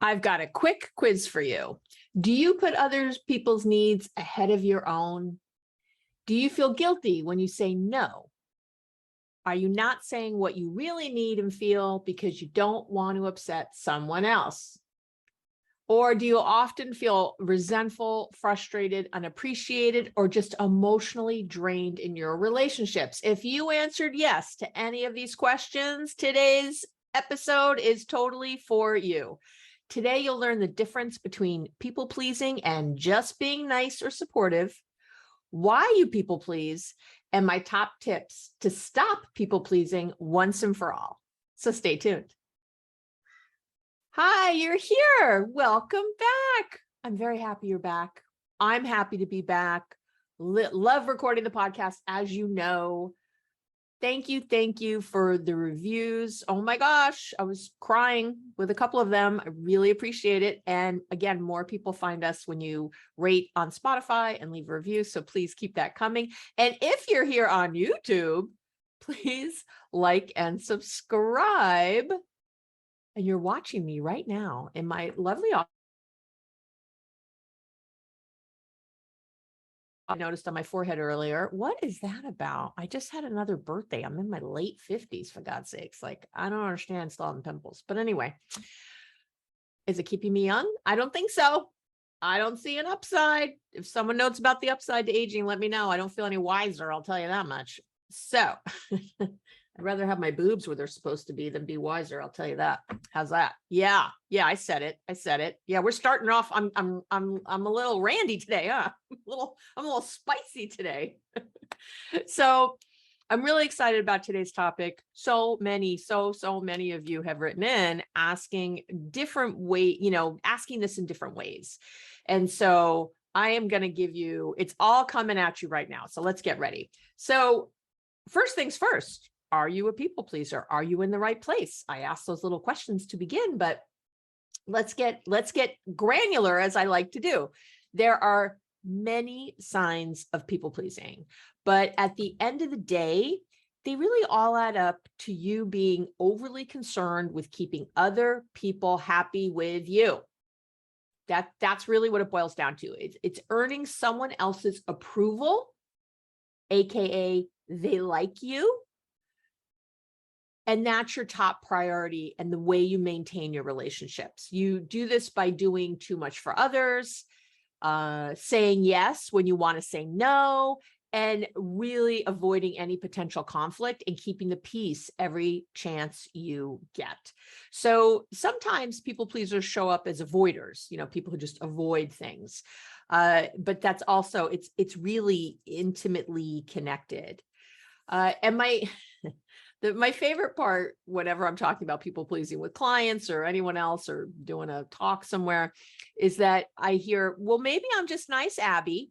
I've got a quick quiz for you. Do you put other people's needs ahead of your own? Do you feel guilty when you say no? Are you not saying what you really need and feel because you don't want to upset someone else? Or do you often feel resentful, frustrated, unappreciated, or just emotionally drained in your relationships? If you answered yes to any of these questions, today's episode is totally for you. Today, you'll learn the difference between people pleasing and just being nice or supportive, why you people please, and my top tips to stop people pleasing once and for all. So stay tuned. Hi, you're here. Welcome back. I'm very happy you're back. I'm happy to be back. Love recording the podcast, as you know. Thank you for the reviews. Oh my gosh, I was crying with a couple of them. I really appreciate it. And again, more people find us when you rate on Spotify and leave a review. So please keep that coming. And if you're here on YouTube, please like and subscribe. And you're watching me right now in my lovely office. I noticed on my forehead earlier. What is that about? I just had another birthday. I'm in my late 50s, for God's sakes. Like, I don't understand still having pimples. But anyway, is it keeping me young? I don't think so. I don't see an upside. If someone knows about the upside to aging, let me know. I don't feel any wiser. I'll tell you that much. So I'd rather have my boobs where they're supposed to be than be wiser. I'll tell you that. How's that? Yeah. I said it. Yeah, we're starting off. I'm a little randy today, huh? I'm a little spicy today. So I'm really excited about today's topic. So many of you have written in asking different asking this in different ways. And so I am going to give you, it's all coming at you right now. So let's get ready. So first things first. Are you a people pleaser? Are you in the right place? I asked those little questions to begin, but let's get granular, as I like to do. There are many signs of people pleasing, but at the end of the day, they really all add up to you being overly concerned with keeping other people happy with you. That's really what it boils down to. It's earning someone else's approval, AKA they like you. And that's your top priority and the way you maintain your relationships. You do this by doing too much for others, saying yes when you want to say no, and really avoiding any potential conflict and keeping the peace every chance you get. So sometimes people pleasers show up as avoiders, people who just avoid things. But that's also, it's really intimately connected. And my favorite part, whenever I'm talking about people pleasing with clients or anyone else or doing a talk somewhere, is that I hear, well, maybe I'm just nice, Abby.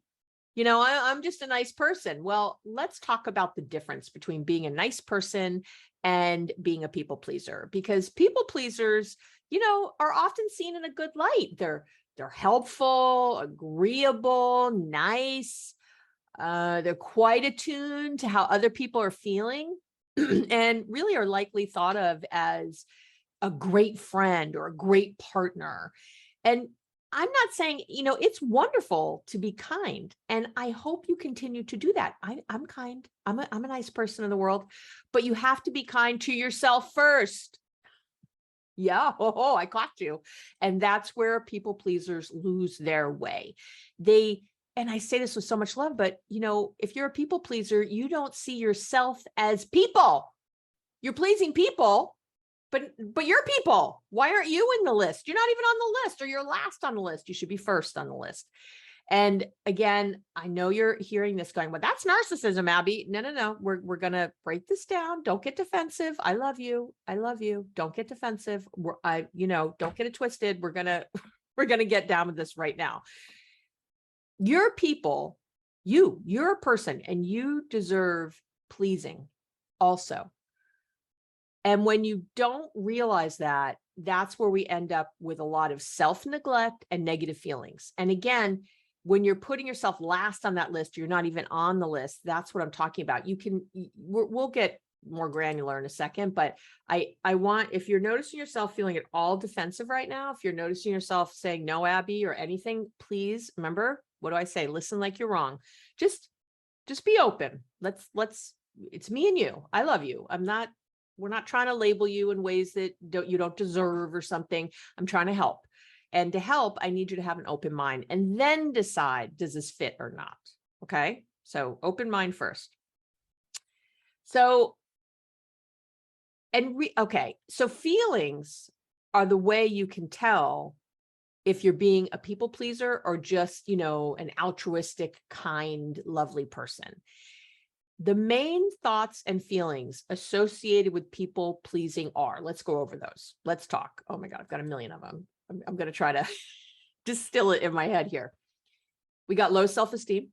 I'm just a nice person. Well, let's talk about the difference between being a nice person and being a people pleaser, because people pleasers, are often seen in a good light. They're helpful, agreeable, nice. They're quite attuned to how other people are feeling. And really are likely thought of as a great friend or a great partner. And I'm not saying, it's wonderful to be kind. And I hope you continue to do that. I'm kind. I'm a nice person in the world, but you have to be kind to yourself first. Yeah. Oh, I caught you. And that's where people pleasers lose their way. And I say this with so much love, but if you're a people pleaser, you don't see yourself as people. You're pleasing people, but you're people. Why aren't you in the list? You're not even on the list, or you're last on the list. You should be first on the list. And again, I know you're hearing this going, well, that's narcissism, Abby. No. We're going to break this down. Don't get defensive. I love you. Don't get defensive. Don't get it twisted. We're going to get down with this right now. You're people, you're a person, and you deserve pleasing also. And when you don't realize that, that's where we end up with a lot of self-neglect and negative feelings. And again, when you're putting yourself last on that list, you're not even on the list. That's what I'm talking about. We'll get more granular in a second, but I want, if you're noticing yourself feeling at all defensive right now, if you're noticing yourself saying no, Abby, or anything, please remember, what do I say? Listen like you're wrong. Just be open. Let's, it's me and you. I love you. We're not trying to label you in ways that you don't deserve or something. I'm trying to help. And to help, I need you to have an open mind and then decide, does this fit or not? Okay. So open mind first. So, okay. So feelings are the way you can tell if you're being a people pleaser or just, an altruistic, kind, lovely person. The main thoughts and feelings associated with people pleasing are, let's go over those. Let's talk. Oh my God, I've got a million of them. I'm going to try to distill it in my head here. We got low self-esteem,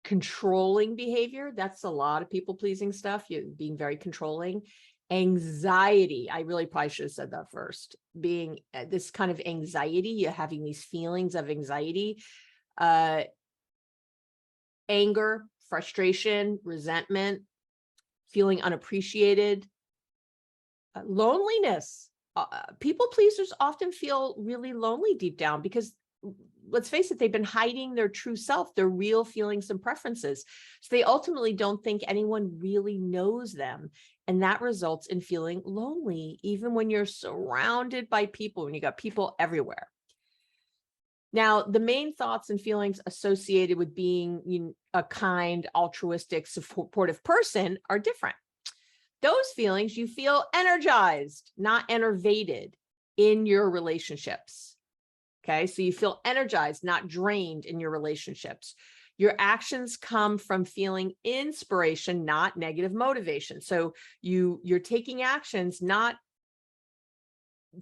controlling behavior. That's a lot of people pleasing stuff. You're being very controlling. Anxiety. I really probably should have said that first. Being this kind of anxiety, you're having these feelings of anxiety, anger, frustration, resentment, feeling unappreciated, loneliness. People pleasers often feel really lonely deep down because, let's face it, they've been hiding their true self, their real feelings and preferences. So they ultimately don't think anyone really knows them. And that results in feeling lonely, even when you're surrounded by people, when you got people everywhere. Now, the main thoughts and feelings associated with being a kind, altruistic, supportive person are different. Those feelings, you feel energized, not enervated in your relationships. Okay, so you feel energized, not drained in your relationships. Your actions come from feeling inspiration, not negative motivation. So you're taking actions not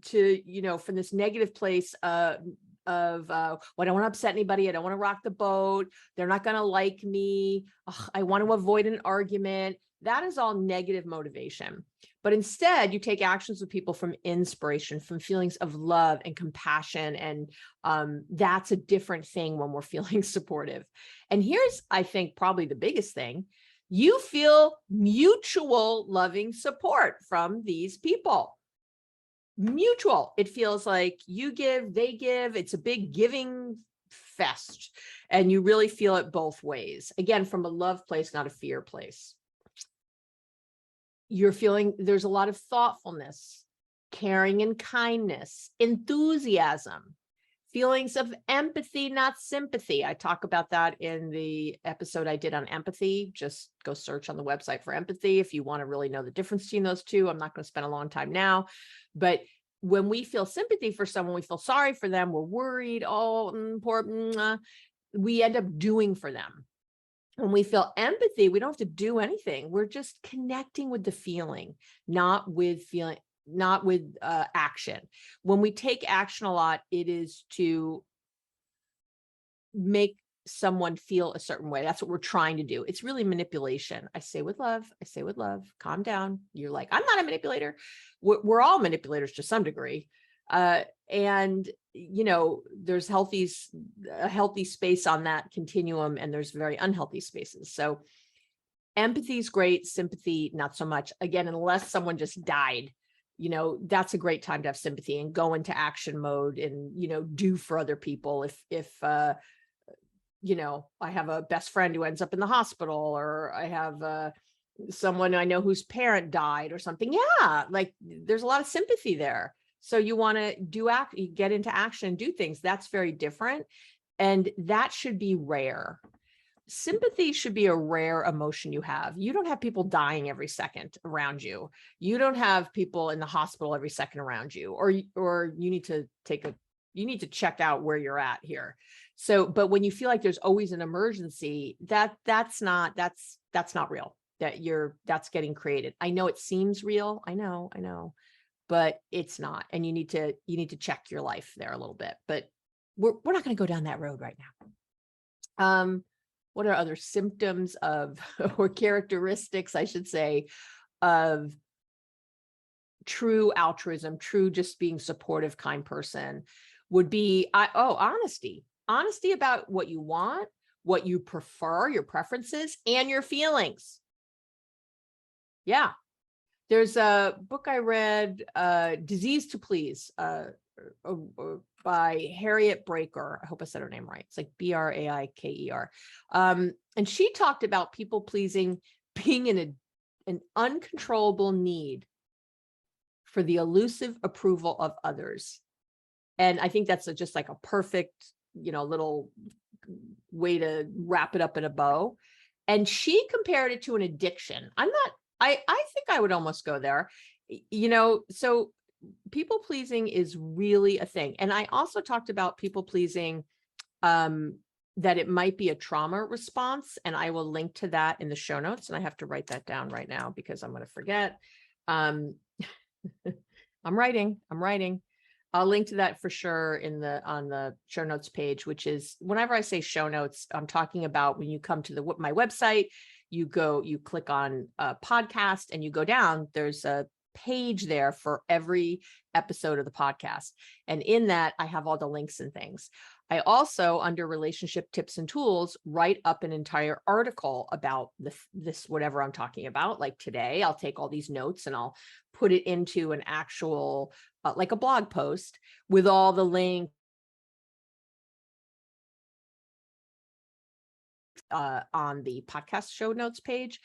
to, from this negative place well, I don't want to upset anybody. I don't want to rock the boat. They're not going to like me. Ugh, I want to avoid an argument. That is all negative motivation. But instead, you take actions with people from inspiration, from feelings of love and compassion. And that's a different thing when we're feeling supportive. And here's, I think, probably the biggest thing. You feel mutual loving support from these people. Mutual. It feels like you give, they give. It's a big giving fest. And you really feel it both ways. Again, from a love place, not a fear place. You're feeling there's a lot of thoughtfulness, caring and kindness, enthusiasm, feelings of empathy, not sympathy. I talk about that in the episode I did on empathy. Just go search on the website for empathy if you want to really know the difference between those two. I'm not going to spend a long time now, but when we feel sympathy for someone, we feel sorry for them. We're worried. Oh, poor. We end up doing for them. When we feel empathy, we don't have to do anything. We're just connecting with the feeling, not with action. When we take action a lot, it is to make someone feel a certain way. That's what we're trying to do. It's really manipulation. I say with love, calm down. You're like, I'm not a manipulator. We're all manipulators to some degree. And there's a healthy space on that continuum, and there's very unhealthy spaces. So empathy is great. Sympathy, not so much. Again, unless someone just died, that's a great time to have sympathy and go into action mode and, do for other people. If I have a best friend who ends up in the hospital, or I have someone I know whose parent died or something. Yeah. Like there's a lot of sympathy there. So you want to get into action and do things. That's very different. And that should be rare. Sympathy should be a rare emotion you have. You don't have people dying every second around you. You don't have people in the hospital every second around you, or you need to check out where you're at here. So, but when you feel like there's always an emergency, that's not real. That's getting created. I know it seems real. I know. But it's not. And you need to check your life there a little bit, but we're not going to go down that road right now. What are other symptoms of, or characteristics, I should say, of true altruism, true just being supportive, kind person would be, honesty. Honesty about what you want, what you prefer, your preferences, and your feelings. Yeah. There's a book I read, Disease to Please, by Harriet Breaker. I hope I said her name right. It's like Braikeer. And she talked about people pleasing being an uncontrollable need for the elusive approval of others. And I think that's just like a perfect, little way to wrap it up in a bow. And she compared it to an addiction. I think I would almost go there, so people pleasing is really a thing. And I also talked about people pleasing, that it might be a trauma response. And I will link to that in the show notes. And I have to write that down right now because I'm going to forget. I'm writing. I'll link to that for sure on the show notes page, which is, whenever I say show notes, I'm talking about when you come to my website, you click on a podcast and you go down, there's a page there for every episode of the podcast. And in that, I have all the links and things. I also, under relationship tips and tools, write up an entire article about this, whatever I'm talking about. Like today, I'll take all these notes and I'll put it into an actual, like a blog post with all the links on the podcast show notes page.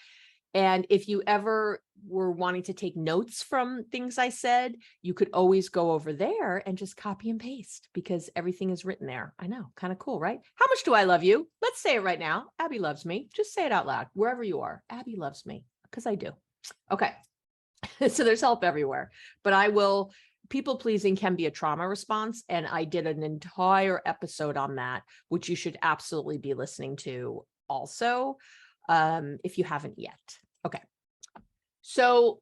And if you ever were wanting to take notes from things I said, you could always go over there and just copy and paste because everything is written there. I know, kind of cool, right? How much do I love you? Let's say it right now. Abby loves me. Just say it out loud, wherever you are. Abby loves me, because I do. Okay. So there's help everywhere, but people pleasing can be a trauma response. And I did an entire episode on that, which you should absolutely be listening to also, if you haven't yet. Okay. So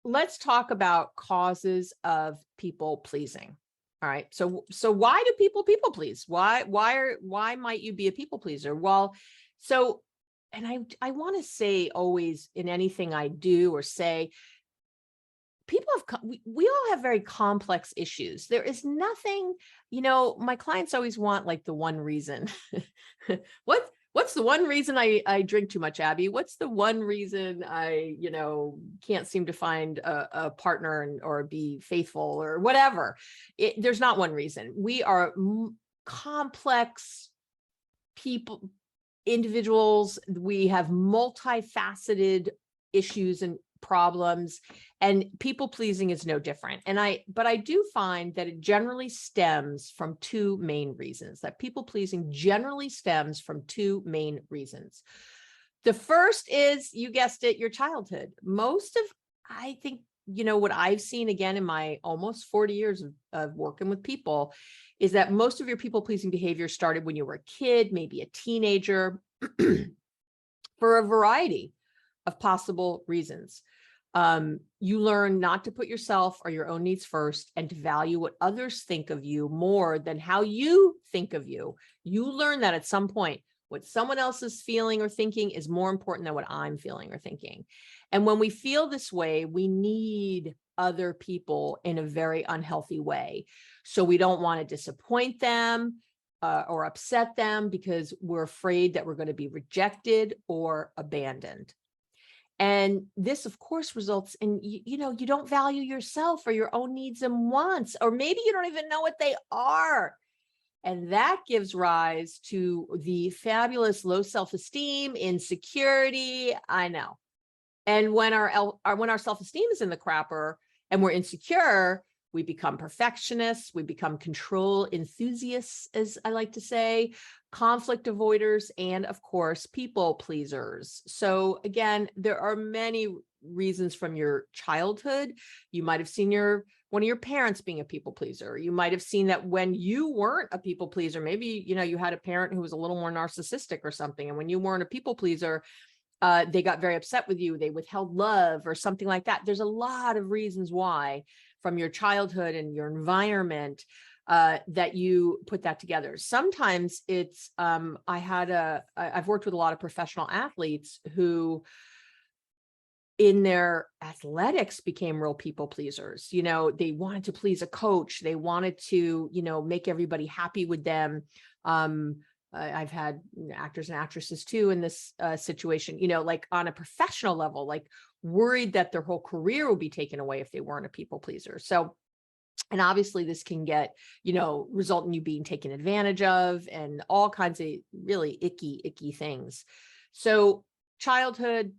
let's talk about causes of people pleasing. All right. So why do people please? Why might you be a people pleaser? Well, and I want to say always in anything I do or say, we all have very complex issues. There is nothing, my clients always want like the one reason. What's the one reason I drink too much, Abby? What's the one reason I, can't seem to find a partner or be faithful or whatever? There's not one reason. We are complex people, individuals. We have multifaceted issues and problems, and people pleasing is no different. But I do find that it generally stems from two main reasons. That people pleasing generally stems from two main reasons. The first is, you guessed it, your childhood. I think, what I've seen, again, in my almost 40 years of working with people, is that most of your people pleasing behavior started when you were a kid, maybe a teenager, for a variety of possible reasons. You learn not to put yourself or your own needs first and to value what others think of you more than how you think of you. You learn that at some point, what someone else is feeling or thinking is more important than what I'm feeling or thinking. And when we feel this way, we need other people in a very unhealthy way. So we don't want to disappoint them or upset them because we're afraid that we're going to be rejected or abandoned. And this, of course, results in, you don't value yourself or your own needs and wants, or maybe you don't even know what they are. And that gives rise to the fabulous low self-esteem, insecurity. I know. And when our self-esteem is in the crapper and we're insecure, we become perfectionists, we become control enthusiasts, as I like to say, conflict avoiders, and of course, people pleasers. So again, there are many reasons from your childhood. You might have seen one of your parents being a people pleaser. You might have seen that when you weren't a people pleaser, maybe, you had a parent who was a little more narcissistic or something. And when you weren't a people pleaser, they got very upset with you. They withheld love or something like that. There's a lot of reasons why from your childhood and your environment that you put that together. Sometimes it's, I've worked with a lot of professional athletes who in their athletics became real people pleasers. They wanted to please a coach. They wanted to, make everybody happy with them. I've had actors and actresses too in this situation, like on a professional level, like worried that their whole career will be taken away if they weren't a people pleaser. So, and obviously this can get, result in you being taken advantage of and all kinds of really icky things. So childhood,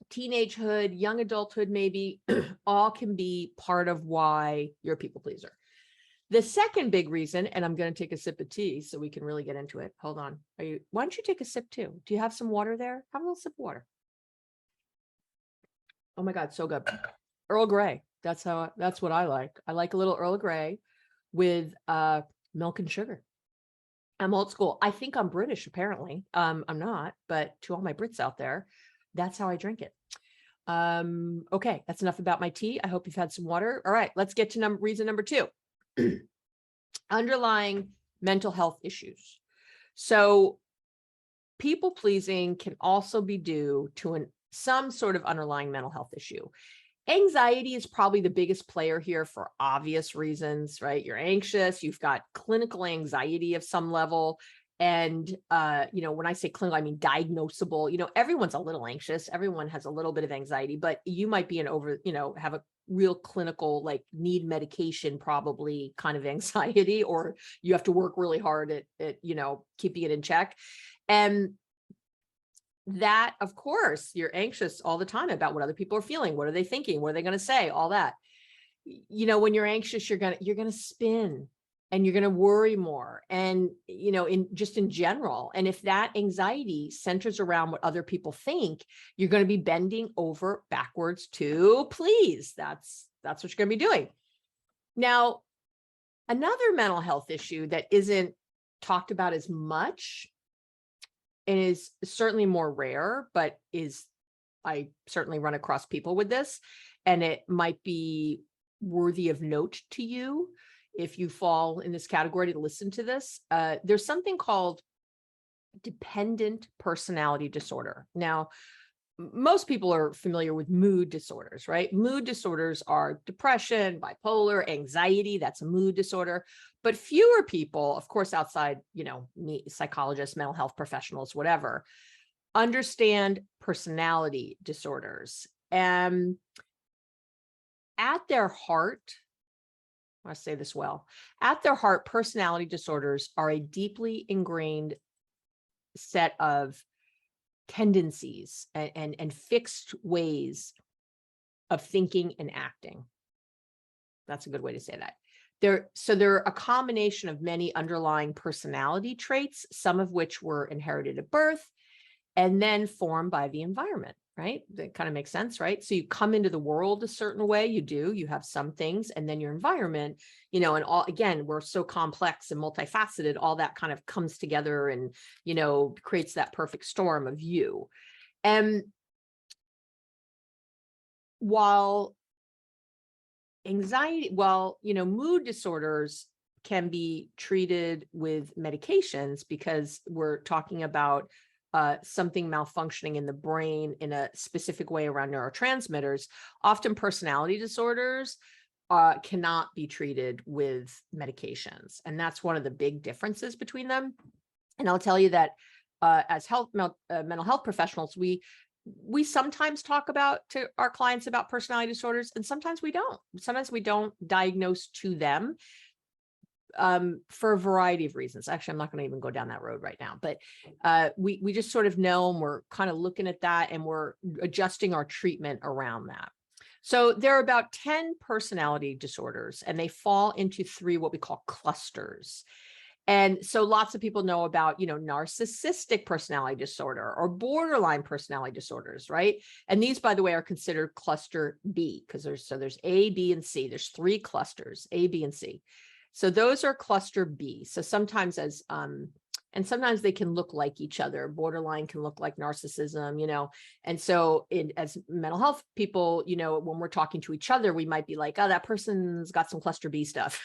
teenagehood, young adulthood, maybe all can be part of why you're a people pleaser. The second big reason, and I'm going to take a sip of tea so we can really get into it. Hold on. Why don't you take a sip too? Do you have some water there? Have a little sip of water. Oh my God, so good. Earl Grey. That's what I like. I like a little Earl Grey with milk and sugar. I'm old school. I think I'm British, apparently. I'm not, but to all my Brits out there, that's how I drink it. Okay, that's enough about my tea. I hope you've had some water. All right, let's get to reason number 2. Underlying mental health issues. So people pleasing can also be due to some sort of underlying mental health issue. Anxiety is probably the biggest player here for obvious reasons, right? You're anxious, you've got clinical anxiety of some level. And, when I say clinical, I mean diagnosable. Everyone's a little anxious. Everyone has a little bit of anxiety, but you might be have a real clinical, like need medication, probably kind of anxiety, or you have to work really hard at keeping it in check. And that, of course, you're anxious all the time about what other people are feeling. What are they thinking? What are they going to say? All that. When you're anxious, you're going to spin and you're going to worry more. And, in general. And if that anxiety centers around what other people think, you're going to be bending over backwards to please. That's what you're going to be doing. Now, another mental health issue that isn't talked about as much and is certainly more rare, but I certainly run across people with this, and it might be worthy of note to you if you fall in this category to listen to this. There's something called dependent personality disorder. Now, most people are familiar with mood disorders, right? Mood disorders are depression, bipolar, anxiety. That's a mood disorder. But fewer people, of course, outside, psychologists, mental health professionals, whatever, understand personality disorders. And at their heart, I want to say this well, at their heart, personality disorders are a deeply ingrained set of tendencies and fixed ways of thinking and acting. That's a good way to say that. They're a combination of many underlying personality traits, some of which were inherited at birth and then formed by the environment, right? That kind of makes sense, right? So you come into the world a certain way, you have some things, and then your environment, and all, again, we're so complex and multifaceted, all that kind of comes together and, creates that perfect storm of you. And while mood disorders can be treated with medications because we're talking about something malfunctioning in the brain in a specific way around neurotransmitters, often personality disorders cannot be treated with medications. And that's one of the big differences between them. And I'll tell you that as mental health professionals, we sometimes talk to our clients about personality disorders, and sometimes we don't. Sometimes we don't diagnose to them for a variety of reasons. Actually, I'm not going to even go down that road right now, but we just sort of know, and we're kind of looking at that, and we're adjusting our treatment around that. So there are about 10 personality disorders, and they fall into 3 what we call clusters. And so lots of people know about, narcissistic personality disorder or borderline personality disorders, right? And these, by the way, are considered cluster B because there's A, B, and C. There's 3 clusters, A, B, and C. So those are cluster B. So sometimes and sometimes they can look like each other. Borderline can look like narcissism, and so as mental health people, when we're talking to each other, we might be like, oh, that person's got some cluster B stuff,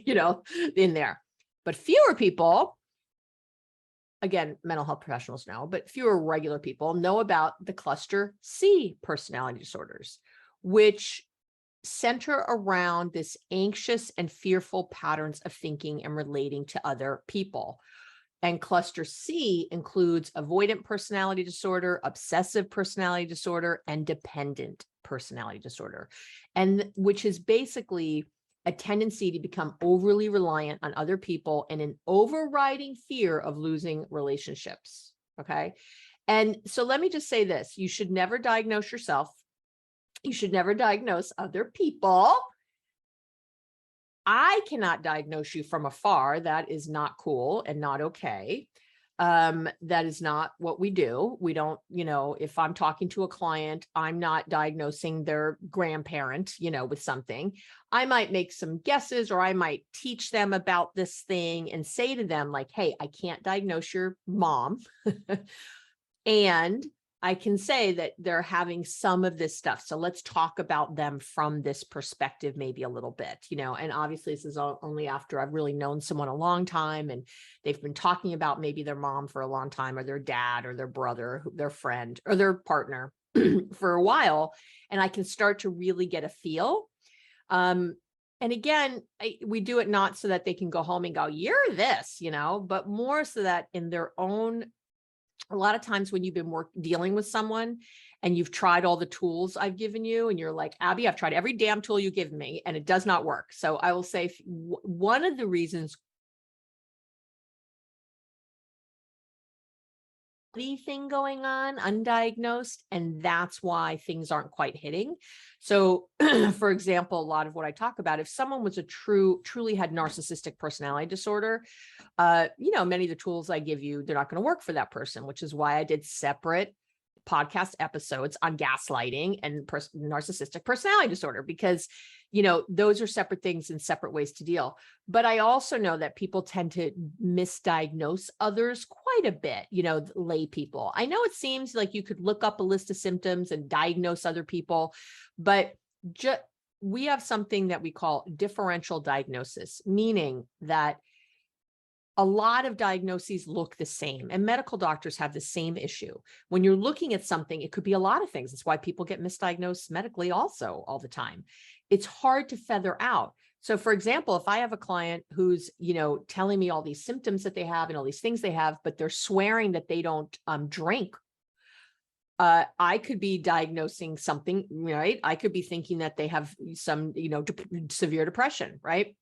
in there. But fewer people, again, mental health professionals know, but fewer regular people know about the cluster C personality disorders, which center around this anxious and fearful patterns of thinking and relating to other people. And cluster C includes avoidant personality disorder, obsessive personality disorder, and dependent personality disorder. And which is basically a tendency to become overly reliant on other people and an overriding fear of losing relationships. Okay. And so let me just say this, you should never diagnose yourself. You should never diagnose other people. I cannot diagnose you from afar. That is not cool and not okay. That is not what we do. We don't, if I'm talking to a client, I'm not diagnosing their grandparent, with something. I might make some guesses, or I might teach them about this thing and say to them like, hey, I can't diagnose your mom. And I can say that they're having some of this stuff. So let's talk about them from this perspective, maybe a little bit, and obviously this is only after I've really known someone a long time and they've been talking about maybe their mom for a long time, or their dad or their brother, their friend or their partner for a while. And I can start to really get a feel. And again, we do it not so that they can go home and go, you're this, but more so that in their own. A lot of times when you've been dealing with someone and you've tried all the tools I've given you and you're like, Abby, I've tried every damn tool you give me and it does not work. So I will say one of the reasons thing going on undiagnosed, and that's why things aren't quite hitting. So for example, a lot of what I talk about, if someone was truly had narcissistic personality disorder, many of the tools I give you, they're not going to work for that person, which is why I did separate podcast episodes on gaslighting and narcissistic personality disorder, because those are separate things and separate ways to deal. But I also know that people tend to misdiagnose others quite a bit, lay people. I know it seems like you could look up a list of symptoms and diagnose other people, but we have something that we call differential diagnosis, meaning that a lot of diagnoses look the same, and medical doctors have the same issue. When you're looking at something, it could be a lot of things. That's why people get misdiagnosed medically also all the time. It's hard to feather out. So for example, if I have a client who's, telling me all these symptoms that they have and all these things they have, but they're swearing that they don't drink, I could be diagnosing something, right? I could be thinking that they have some, severe depression, right?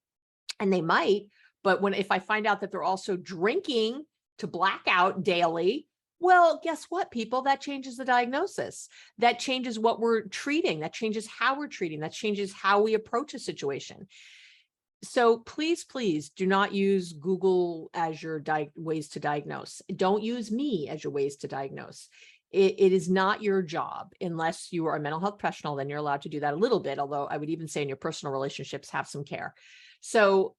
And they might. But if I find out that they're also drinking to black out daily, well, guess what, people? That changes the diagnosis. That changes what we're treating. That changes how we're treating. That changes how we approach a situation. So please, please do not use Google as your ways to diagnose. Don't use me as your ways to diagnose. It is not your job unless you are a mental health professional. Then you're allowed to do that a little bit. Although I would even say in your personal relationships, have some care. So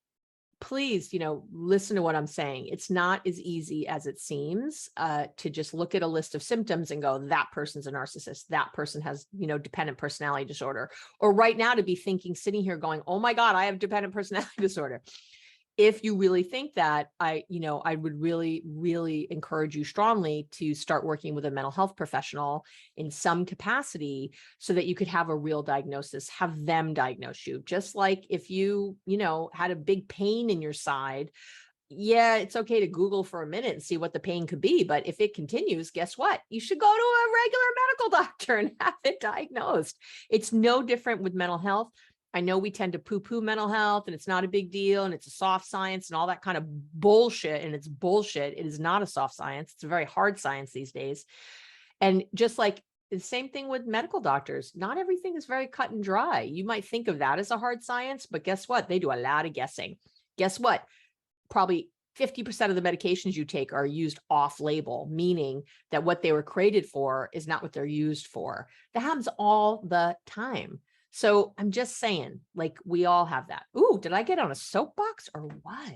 please, listen to what I'm saying. It's not as easy as it seems to just look at a list of symptoms and go, that person's a narcissist. That person has, dependent personality disorder. Or right now to be sitting here going, oh my God, I have dependent personality disorder. If you really think that, I would really, really encourage you strongly to start working with a mental health professional in some capacity so that you could have a real diagnosis, have them diagnose you. Just like if you, had a big pain in your side, yeah, it's okay to Google for a minute and see what the pain could be. But if it continues, guess what? You should go to a regular medical doctor and have it diagnosed. It's no different with mental health. I know we tend to poo-poo mental health and it's not a big deal and it's a soft science and all that kind of bullshit. And it's bullshit. It is not a soft science. It's a very hard science these days. And just like the same thing with medical doctors, not everything is very cut and dry. You might think of that as a hard science, but guess what? They do a lot of guessing. Guess what? Probably 50% of the medications you take are used off label, meaning that what they were created for is not what they're used for. That happens all the time. So I'm just saying, like, we all have that. Ooh, did I get on a soapbox or what?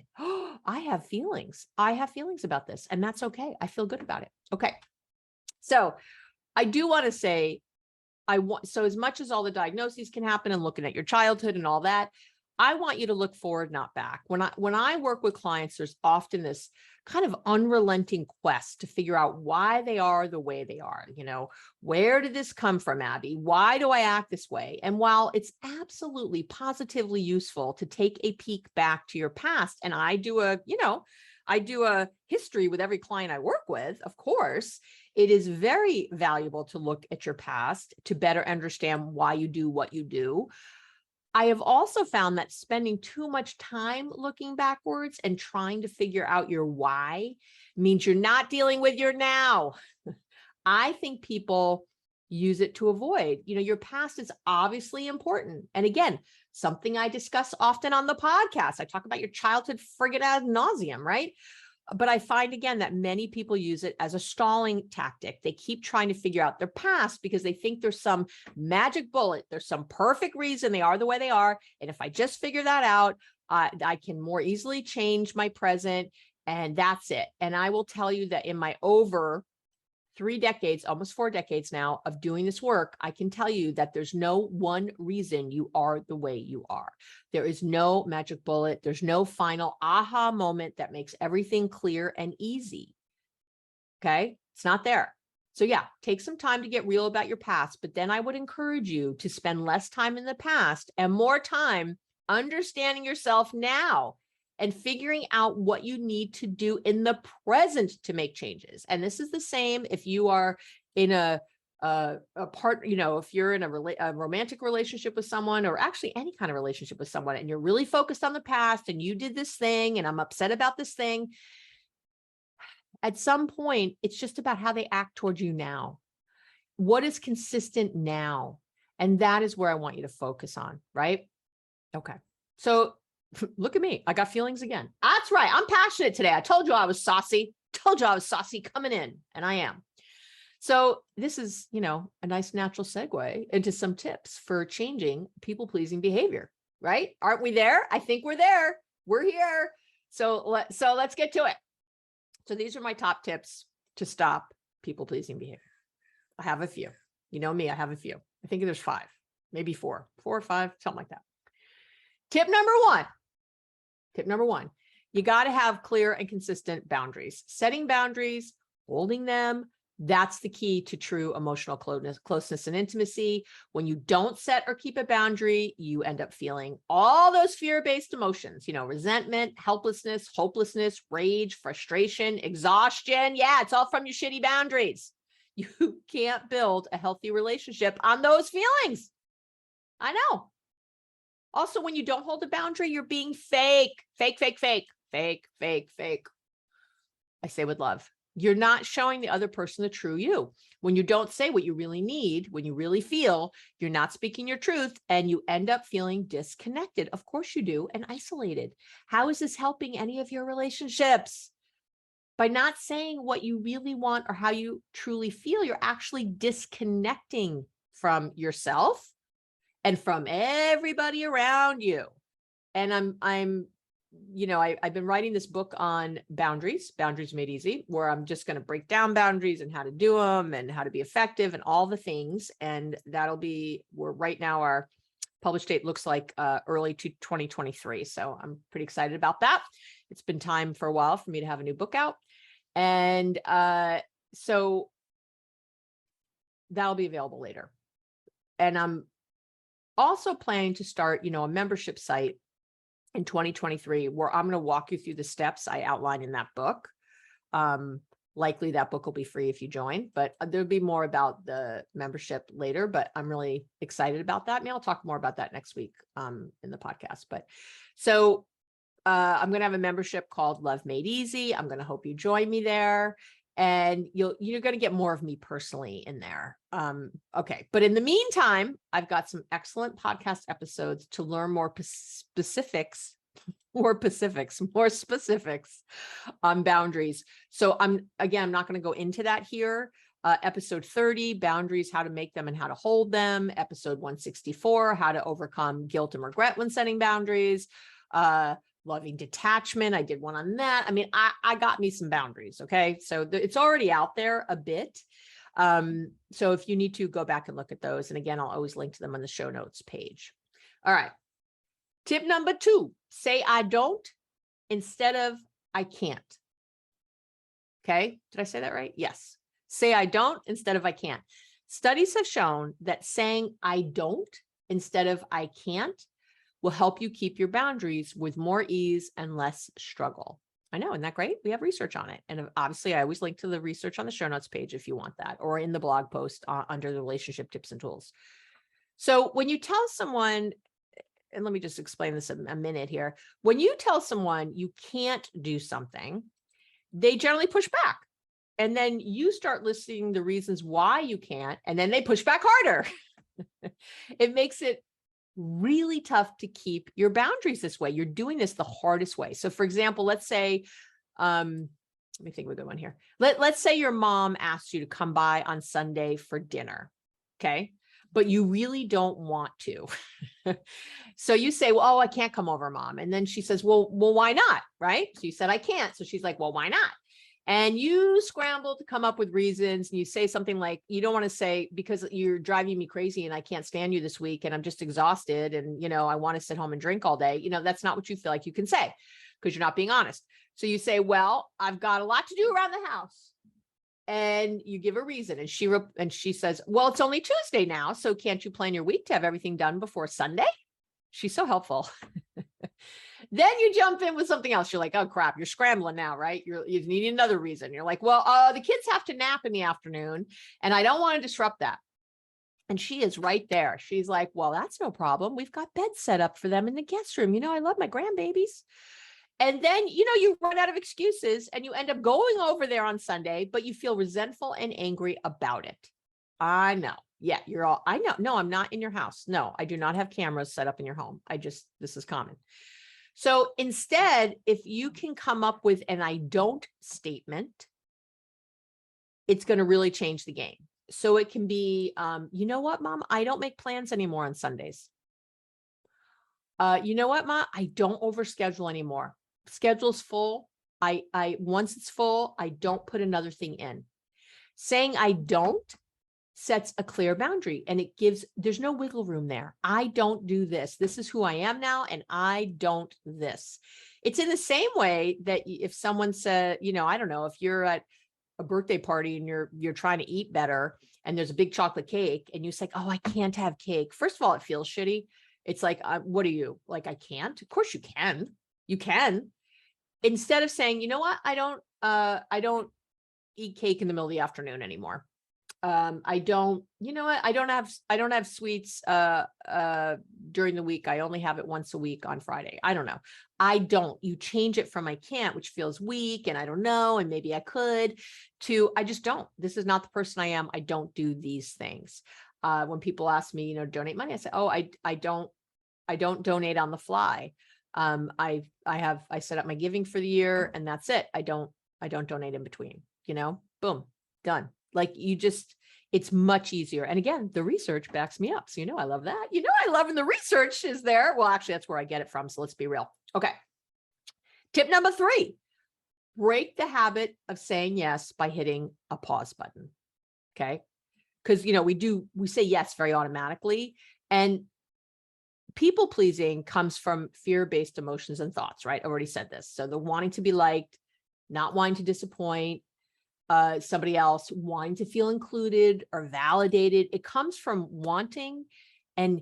I have feelings. I have feelings about this, and that's okay. I feel good about it. Okay. So I do want to say, so as much as all the diagnoses can happen and looking at your childhood and all that, I want you to look forward, not back. When I work with clients, there's often this kind of unrelenting quest to figure out why they are the way they are. Where did this come from, Abby? Why do I act this way? And while it's absolutely positively useful to take a peek back to your past, and I do I do a history with every client I work with. Of course, it is very valuable to look at your past to better understand why you do what you do. I have also found that spending too much time looking backwards and trying to figure out your why means you're not dealing with your now. I think people use it to avoid, your past is obviously important. And again, something I discuss often on the podcast. I talk about your childhood friggin' ad nauseum, right? But I find again that many people use it as a stalling tactic. They keep trying to figure out their past because they think there's some magic bullet. There's some perfect reason they are the way they are. And if I just figure that out, I can more easily change my present. And that's it. And I will tell you that in my over 3 decades, almost 4 decades now of doing this work, I can tell you that there's no one reason you are the way you are. There is no magic bullet. There's no final aha moment that makes everything clear and easy. Okay. It's not there. So yeah, take some time to get real about your past, but then I would encourage you to spend less time in the past and more time understanding yourself now and figuring out what you need to do in the present to make changes. And this is the same if you are in a part, if you're in a romantic relationship with someone, or actually any kind of relationship with someone, and you're really focused on the past and you did this thing and I'm upset about this thing. At some point, it's just about how they act towards you now. What is consistent now? And that is where I want you to focus on, right? Okay. So look at me. I got feelings again. That's right. I'm passionate today. I told you I was saucy. Coming in, and I am. So this is, a nice natural segue into some tips for changing people-pleasing behavior, right? Aren't we there? I think we're there. We're here. So let's get to it. So these are my top tips to stop people-pleasing behavior. I have a few. You know me, I have a few. I think there's 5, maybe 4 or 5, something like that. Tip number one, you got to have clear and consistent boundaries. Setting boundaries, holding them, that's the key to true emotional closeness and intimacy. When you don't set or keep a boundary, you end up feeling all those fear-based emotions, resentment, helplessness, hopelessness, rage, frustration, exhaustion. Yeah, it's all from your shitty boundaries. You can't build a healthy relationship on those feelings. I know. Also, when you don't hold a boundary, you're being fake. I say with love. You're not showing the other person the true you. When you don't say what you really need, when you really feel, you're not speaking your truth, and you end up feeling disconnected. Of course you do, and isolated. How is this helping any of your relationships? By not saying what you really want or how you truly feel, you're actually disconnecting from yourself and from everybody around you. And I've been writing this book on Boundaries Made Easy, where I'm just going to break down boundaries and how to do them and how to be effective and all the things. And we're right now, our published date looks like early to 2023. So I'm pretty excited about that. It's been time for a while for me to have a new book out. And so that'll be available later. And I'm also planning to start, a membership site in 2023, where I'm going to walk you through the steps I outlined in that book. Likely that book will be free if you join, but there'll be more about the membership later, but I'm really excited about that. Maybe I'll talk more about that next week in the podcast. But so I'm going to have a membership called Love Made Easy. I'm going to hope you join me there. And you're going to get more of me personally in there. Okay. But in the meantime, I've got some excellent podcast episodes to learn more specifics on boundaries. So I'm not going to go into that here. Episode 30, boundaries, how to make them and how to hold them. Episode 164, how to overcome guilt and regret when setting boundaries. Loving detachment. I did one on that. I mean, I got me some boundaries. Okay. So it's already out there a bit. So if you need to go back and look at those, and again, I'll always link to them on the show notes page. All right. Tip number 2, say I don't instead of I can't. Okay. Did I say that right? Yes. Say I don't instead of I can't. Studies have shown that saying I don't instead of I can't will help you keep your boundaries with more ease and less struggle. I know, isn't that great? We have research on it. And obviously I always link to the research on the show notes page if you want that, or in the blog post under the relationship tips and tools. So when you tell someone, and let me just explain this a minute here. When you tell someone you can't do something, they generally push back. And then you start listing the reasons why you can't, and then they push back harder. It makes it really tough to keep your boundaries this way. You're doing this the hardest way. So for example, let's say, let me think of a good one here. Let's say your mom asks you to come by on Sunday for dinner. Okay. But you really don't want to. So you say, well, oh, I can't come over, Mom. And then she says, well, why not? Right. So you said, I can't. So she's like, well, why not? And you scramble to come up with reasons, and you say something like, you don't want to say, because you're driving me crazy and I can't stand you this week and I'm just exhausted and, I want to sit home and drink all day. That's not what you feel like you can say because you're not being honest. So you say, well, I've got a lot to do around the house. And you give a reason, and she says, well, it's only Tuesday now. So can't you plan your week to have everything done before Sunday? She's so helpful. Then you jump in with something else. You're like, oh crap, you're scrambling now, right? You need another reason. You're like, well, the kids have to nap in the afternoon and I don't want to disrupt that. And she is right there. She's like, well, that's no problem. We've got beds set up for them in the guest room. I love my grandbabies. And then, you run out of excuses and you end up going over there on Sunday, but you feel resentful and angry about it. I know. Yeah, I know. No, I'm not in your house. No, I do not have cameras set up in your home. This is common. So instead, if you can come up with an I don't statement, it's going to really change the game. So it can be, you know what, Mom, I don't make plans anymore on Sundays. You know what, Mom, I don't overschedule anymore. Schedule's full. Once it's full, I don't put another thing in. Saying I don't sets a clear boundary, and there's no wiggle room there. I don't do this. This is who I am now, and I don't this. It's in the same way that if someone said, I don't know, if you're at a birthday party and you're trying to eat better and there's a big chocolate cake and you say, oh, I can't have cake. First of all, it feels shitty. It's like, what are you like? I can't. Of course you can. You can. Instead of saying, you know what? I don't eat cake in the middle of the afternoon anymore. I don't have sweets, during the week. I only have it once a week on Friday. I don't know. You change it from I can't, which feels weak and I don't know, and maybe I could, to I just don't. This is not the person I am. I don't do these things. When people ask me, donate money, I say, oh, I don't donate on the fly. I set up my giving for the year and that's it. I don't donate in between, boom, done. Like it's much easier. And again, the research backs me up. So, I love that. I love when the research is there. Well, actually, that's where I get it from. So let's be real. Okay. Tip number 3, break the habit of saying yes by hitting a pause button. Okay. Because, we say yes very automatically, and people pleasing comes from fear-based emotions and thoughts, right? I already said this. So the wanting to be liked, not wanting to disappoint somebody else, wanting to feel included or validated. It comes from wanting and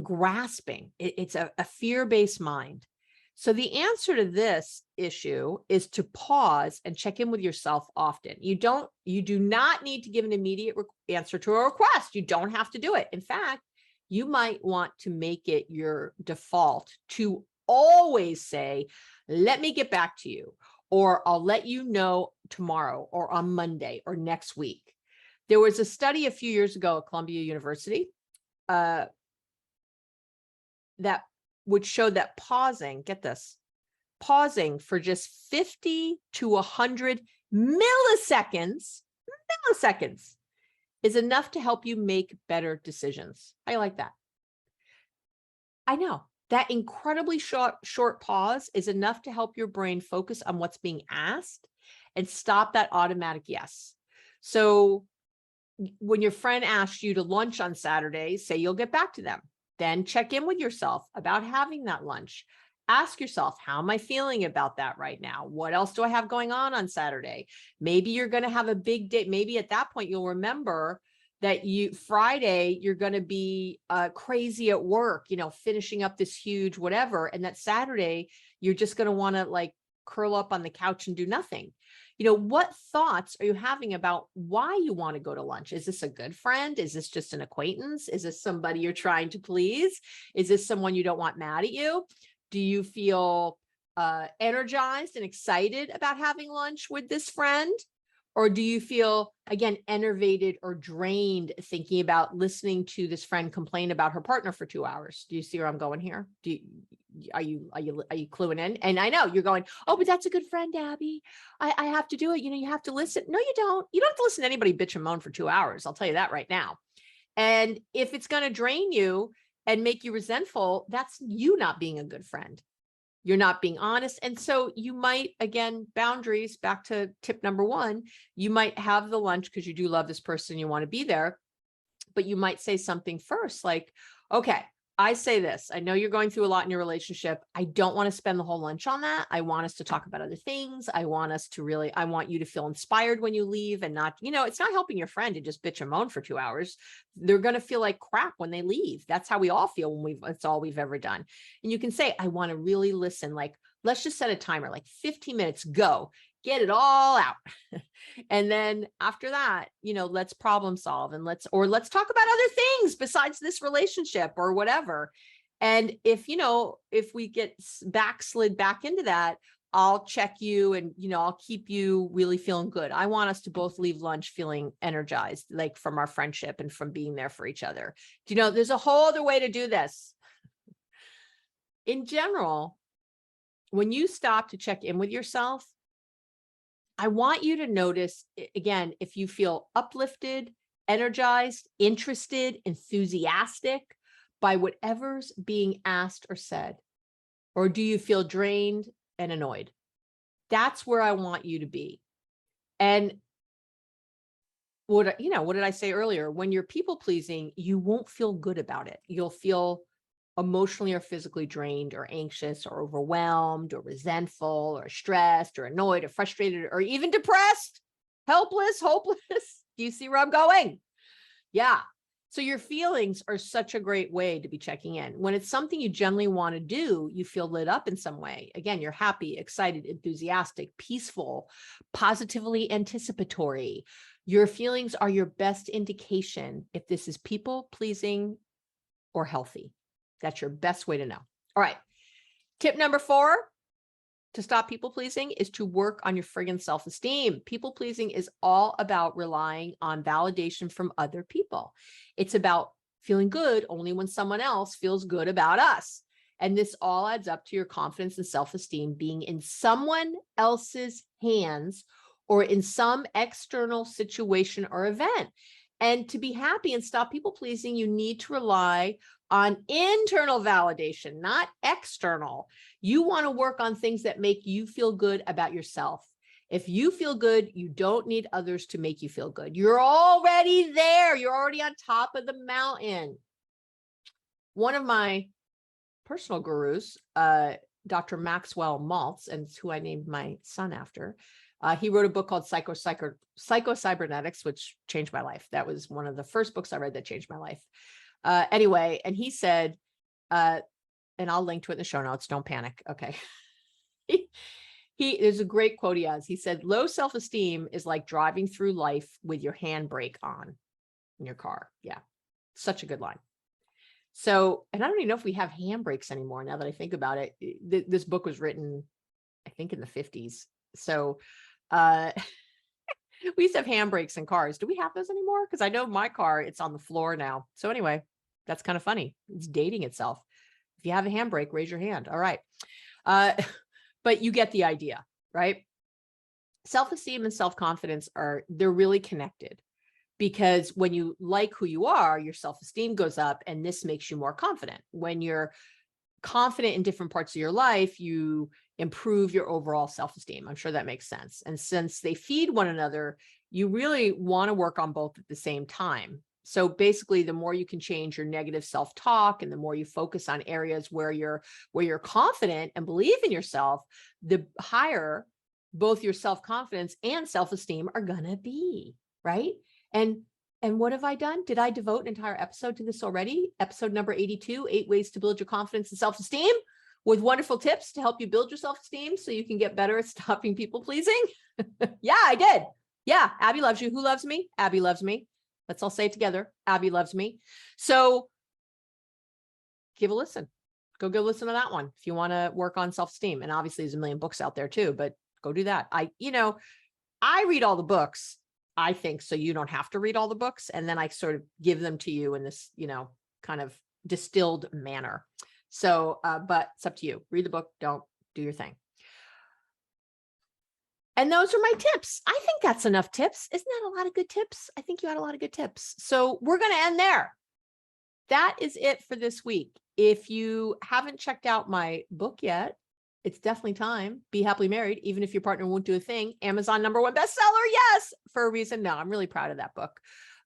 grasping. It's a fear-based mind. So the answer to this issue is to pause and check in with yourself often. You do not need to give an immediate answer to a request. You don't have to do it. In fact, you might want to make it your default to always say, let me get back to you, or I'll let you know tomorrow or on Monday or next week. There was a study a few years ago at Columbia University that would show that pausing for just 50 to 100 milliseconds is enough to help you make better decisions. I like that. I know. That incredibly short pause is enough to help your brain focus on what's being asked and stop that automatic yes. So when your friend asks you to lunch on Saturday, say you'll get back to them. Then check in with yourself about having that lunch. Ask yourself, how am I feeling about that right now? What else do I have going on Saturday? Maybe you're going to have a big day. Maybe at that point, you'll remember that Friday, you're going to be crazy at work, finishing up this huge whatever. And that Saturday, you're just going to want to curl up on the couch and do nothing. What thoughts are you having about why you want to go to lunch? Is this a good friend? Is this just an acquaintance? Is this somebody you're trying to please? Is this someone you don't want mad at you? Do you feel energized and excited about having lunch with this friend? Or do you feel, again, enervated or drained thinking about listening to this friend complain about her partner for 2 hours? Do you see where I'm going here? Are you cluing in? And I know you're going, oh, but that's a good friend, Abby. I have to do it. You have to listen. No, you don't. You don't have to listen to anybody bitch and moan for 2 hours. I'll tell you that right now. And if it's going to drain you and make you resentful, that's you not being a good friend. You're not being honest. And so you might, again, boundaries, back to tip number 1, you might have the lunch because you do love this person, you want to be there, but you might say something first, like, okay, I say this, I know you're going through a lot in your relationship. I don't want to spend the whole lunch on that. I want us to talk about other things. I want you to feel inspired when you leave and not, it's not helping your friend to just bitch and moan for 2 hours. They're going to feel like crap when they leave. That's how we all feel when it's all we've ever done. And you can say, I want to really listen. Like, let's just set a timer, like 15 minutes, go. Get it all out. And then after that, let's problem solve and let's talk about other things besides this relationship or whatever. And if we get slid back into that, I'll check you and, I'll keep you really feeling good. I want us to both leave lunch feeling energized, like from our friendship and from being there for each other. There's a whole other way to do this. In general, when you stop to check in with yourself, I want you to notice, again, if you feel uplifted, energized, interested, enthusiastic by whatever's being asked or said, or do you feel drained and annoyed? That's where I want you to be. And what did I say earlier? When you're people pleasing, you won't feel good about it. You'll feel emotionally or physically drained or anxious or overwhelmed or resentful or stressed or annoyed or frustrated or even depressed, helpless, hopeless. Do you see where I'm going? Yeah. So your feelings are such a great way to be checking in. When it's something you generally want to do, you feel lit up in some way. Again, you're happy, excited, enthusiastic, peaceful, positively anticipatory. Your feelings are your best indication if this is people pleasing or healthy. That's your best way to know. All right. Tip number 4 to stop people pleasing is to work on your friggin' self-esteem. People pleasing is all about relying on validation from other people. It's about feeling good only when someone else feels good about us. And this all adds up to your confidence and self-esteem being in someone else's hands or in some external situation or event. And to be happy and stop people pleasing, you need to rely on internal validation, not external. You want to work on things that make you feel good about yourself. If you feel good, you don't need others to make you feel good. You're already there. You're already on top of the mountain. One of my personal gurus, Dr. Maxwell Maltz, and it's who I named my son after, he wrote a book called Psycho-Cybernetics, which changed my life. That was one of the first books I read that changed my life. Anyway, and he said, and I'll link to it in the show notes, don't panic. Okay. There's a great quote he has. He said, low self-esteem is like driving through life with your handbrake on in your car. Yeah. Such a good line. So, and I don't even know if we have handbrakes anymore now that I think about it. This book was written, I think, in the 50s. So, we used to have handbrakes in cars. Do we have those anymore? Because I know my car, it's on the floor now. So anyway, that's kind of funny. It's dating itself. If you have a handbrake, raise your hand. All right. But you get the idea, right? Self-esteem and self-confidence they're really connected, because when you like who you are, your self-esteem goes up and this makes you more confident. When you're confident in different parts of your life, you improve your overall self-esteem. I'm sure that makes sense. And since they feed one another, you really want to work on both at the same time. So basically, the more you can change your negative self-talk and the more you focus on areas where you're confident and believe in yourself, the higher both your self-confidence and self-esteem are going to be, right? And what have I done? Did I devote an entire episode to this already? Episode number 82, 8 ways to build your confidence and self-esteem. with wonderful tips to help you build your self-esteem so you can get better at stopping people pleasing. Yeah, I did. Yeah, Abby loves you. Who loves me? Abby loves me. Let's all say it together. Abby loves me. So give a listen. Go listen to that one if you want to work on self-esteem. And obviously there's a million books out there too, but go do that. I read all the books, I think, so you don't have to read all the books. And then I sort of give them to you in this, kind of distilled manner. So, but it's up to you. Read the book, don't do your thing. And those are my tips. I think that's enough tips. Isn't that a lot of good tips? I think you had a lot of good tips. So we're going to end there. That is it for this week. If you haven't checked out my book yet, it's definitely time. Be Happily Married, even if your partner won't do a thing. Amazon #1 bestseller. Yes, for a reason. No, I'm really proud of that book.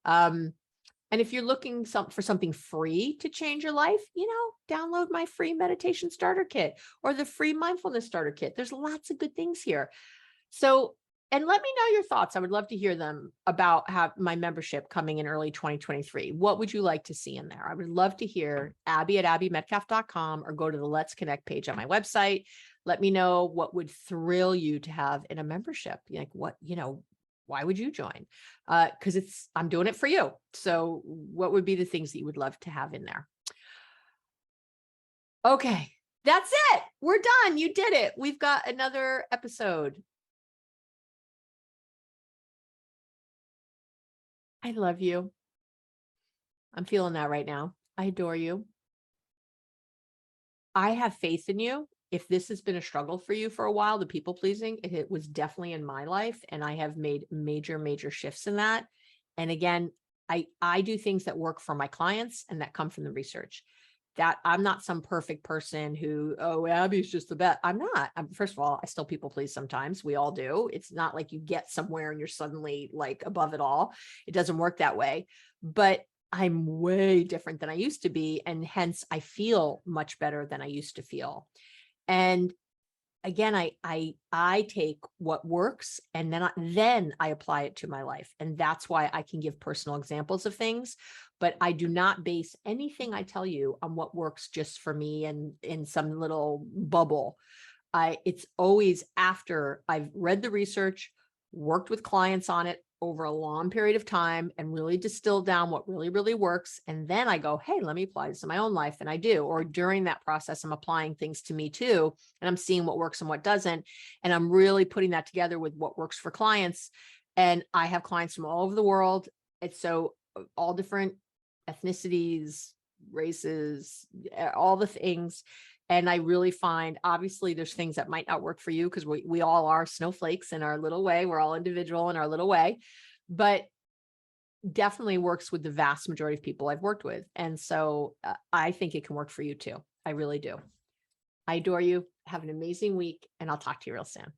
And if you're looking for something free to change your life, download my free meditation starter kit or the free mindfulness starter kit. There's lots of good things here. So, and let me know your thoughts. I would love to hear them about my membership coming in early 2023. What would you like to see in there? I would love to hear. Abby@abbymedcalf.com, or go to the Let's Connect page on my website. Let me know what would thrill you to have in a membership. Like why would you join? Because I'm doing it for you. So what would be the things that you would love to have in there? Okay, that's it. We're done. You did it. We've got another episode. I love you. I'm feeling that right now. I adore you. I have faith in you. If this has been a struggle for you for a while, the people pleasing, it was definitely in my life. And I have made major, major shifts in that. And again, I do things that work for my clients and that come from the research. That I'm not some perfect person who, Abby's just the best. I'm not. First of all, I still people please sometimes. We all do. It's not like you get somewhere and you're suddenly like above it all. It doesn't work that way. But I'm way different than I used to be. And hence I feel much better than I used to feel. And again, I take what works and then I apply it to my life. And that's why I can give personal examples of things, but I do not base anything I tell you on what works just for me and in some little bubble. It's always after I've read the research, worked with clients on it over a long period of time and really distilled down what really, really works. And then I go, hey, let me apply this in my own life. And I do. Or during that process, I'm applying things to me too. And I'm seeing what works and what doesn't. And I'm really putting that together with what works for clients. And I have clients from all over the world. It's so all different ethnicities, races, all the things. And I really find, obviously, there's things that might not work for you because we all are snowflakes in our little way. We're all individual in our little way, but definitely works with the vast majority of people I've worked with. And so I think it can work for you too. I really do. I adore you. Have an amazing week, and I'll talk to you real soon.